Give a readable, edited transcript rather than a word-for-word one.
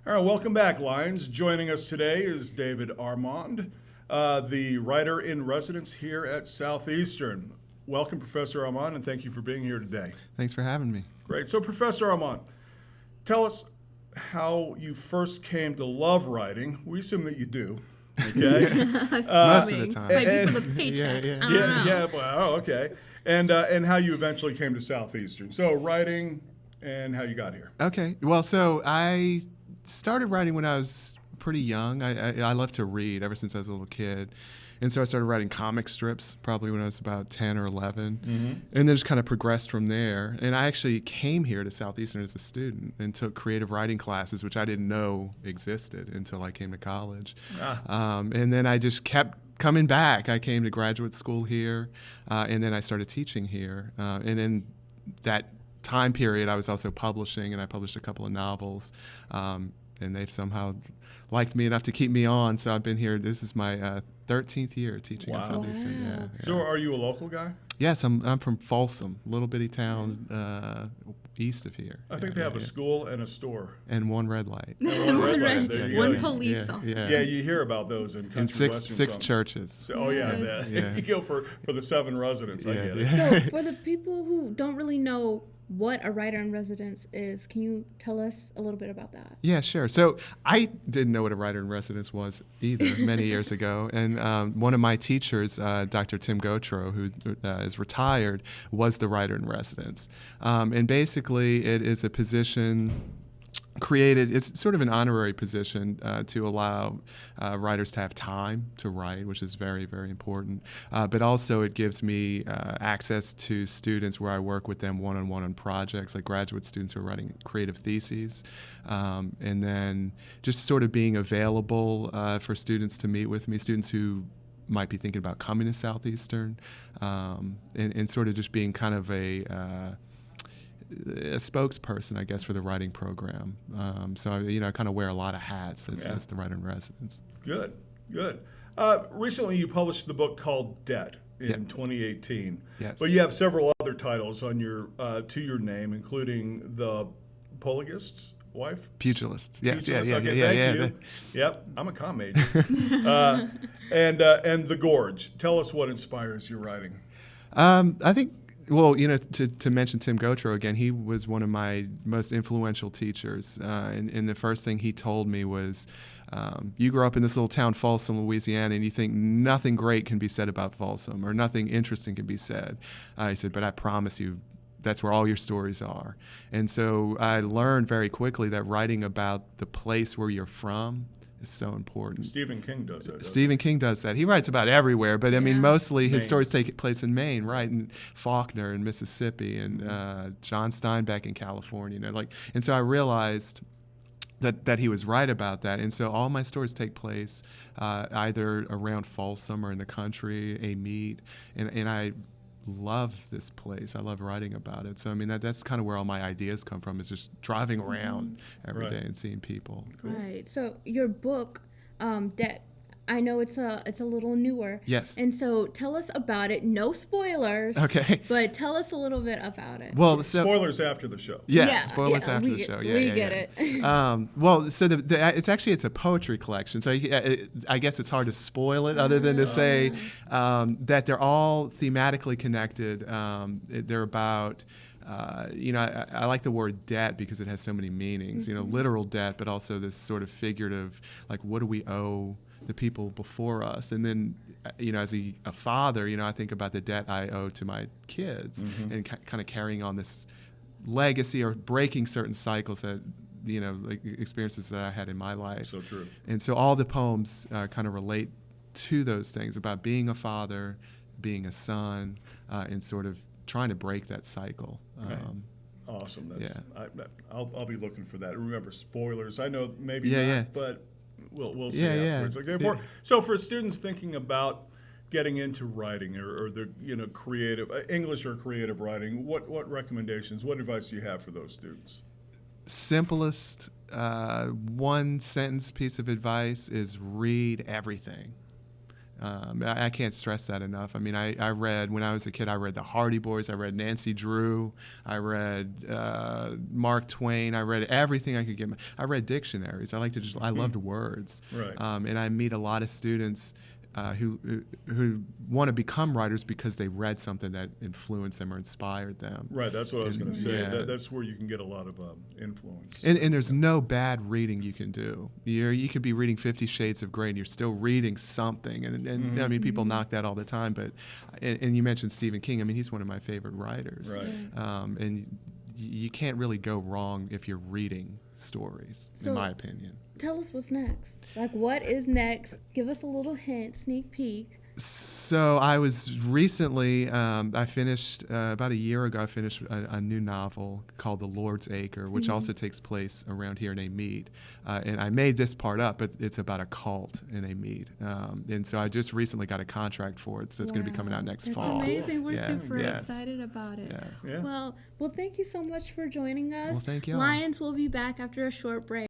All right, welcome back, Lions. Joining us today is David Armand, the writer in residence here at Southeastern. Welcome, Professor Armand, and thank you for being here today. Thanks for having me. Great. So, Professor Armand, tell us how you first came to love writing. We assume that you do. Okay. Most of the time. Maybe for the paycheck. I don't know. Yeah. Well, okay. And how you eventually came to Southeastern. So, writing and how you got here. Okay. Well, so I started writing when I was pretty young. I love to read ever since I was a little kid. And so I started writing comic strips probably when I was about 10 or 11. Mm-hmm. And then just kind of progressed from there. And I actually came here to Southeastern as a student and took creative writing classes, which I didn't know existed until I came to college. And then I just kept coming back. I came to graduate school here, and then I started teaching here. And in that time period, I was also publishing, and I published a couple of novels. And they've somehow liked me enough to keep me on. So I've been here. This is my 13th year teaching at Southeastern. Wow. Yeah. So, are you a local guy? Yes, I'm from Folsom, little bitty town east of here. I think they have a school and a store. And one red light. And one red light. There you One go. police officer. Yeah, you hear about those in country And western six songs. churches. So, oh yeah, Yeah. you go for the 7 residents. I get it. Yeah. So, for the people who don't really know what a writer in residence is, can you tell us a little bit about that? Yeah, sure. So I didn't know what a writer in residence was either many years ago. And one of my teachers, Dr. Tim Gautreaux, who is retired, was the writer in residence. And basically it is a position created, it's sort of an honorary position to allow writers to have time to write, which is very, very important. But also it gives me access to students where I work with them one-on-one on projects, like graduate students who are writing creative theses. And then just sort of being available for students to meet with me, students who might be thinking about coming to Southeastern, and sort of just being kind of a spokesperson, I guess, for the writing program. So, I kind of wear a lot of hats as the writer in residence. Good. Recently, you published the book called Debt in 2018. Yes. But you have several other titles on your to your name, including The Polygist's Wife? Pugilists. Yes. Pugilist? Yeah. Okay, Yeah. thank you. Yep, I'm a comm major. And The Gorge. Tell us what inspires your writing. I think, well, to mention Tim Gautreaux again, he was one of my most influential teachers. And the first thing he told me was, you grew up in this little town, Folsom, Louisiana, and you think nothing great can be said about Folsom or nothing interesting can be said. He said, but I promise you, that's where all your stories are. And so I learned very quickly that writing about the place where you're from is so important. Stephen King does that. Stephen King does that. He writes about everywhere, but I mean, mostly his Maine. stories take place in Maine, right? And Faulkner in Mississippi, and John Steinbeck in California. And so I realized that he was right about that. And so all my stories take place either around Folsom or in the country, a meet, and I love this place. I love writing about it. So I mean that's kind of where all my ideas come from, is just driving around every day and seeing people. Cool. Right. So your book, Debt, I know it's a little newer. Yes. And so tell us about it. No spoilers. Okay. But tell us a little bit about it. Well, Spoilers after the show. Spoilers after the show. We get it. Well, so it's a poetry collection. So I guess it's hard to spoil it, other than to say that they're all thematically connected. They're about. I like the word debt because it has so many meanings. Literal debt, but also this sort of figurative, like, what do we owe the people before us? And then, as a father, I think about the debt I owe to my kids, and kind of carrying on this legacy or breaking certain cycles that, like experiences that I had in my life. So true. And so all the poems kind of relate to those things about being a father, being a son, and sort of trying to break that cycle. Okay. Awesome. I'll be looking for that. Remember, spoilers. I know maybe not, but we'll see afterwards. Okay. So for students thinking about getting into writing or the creative English or creative writing, what recommendations, what advice do you have for those students? Simplest one sentence piece of advice is read everything. I can't stress that enough. I mean, I read, when I was a kid, I read the Hardy Boys, I read Nancy Drew, I read Mark Twain, I read everything I could get. I read dictionaries. I loved words. Right. And I meet a lot of students who want to become writers because they read something that influenced them or inspired them. Right, that's what I was going to say. Yeah. That's where you can get a lot of influence. And there's no bad reading you can do. You could be reading 50 Shades of Grey and you're still reading something. And I mean, people knock that all the time. But and you mentioned Stephen King. I mean, he's one of my favorite writers. Right. And you can't really go wrong if you're reading stories, in my opinion. Tell us what's next. Like, what is next? Give us a little hint, sneak peek. So I was recently, I finished, about a year ago, I finished a new novel called The Lord's Acre, which also takes place around here in Amite. And I made this part up, but it's about a cult in Amite. And so I just recently got a contract for it, so it's going to be coming out next fall. That's amazing. We're super excited about it. Yeah. Well, thank you so much for joining us. Well, thank you. Lions will be back after a short break.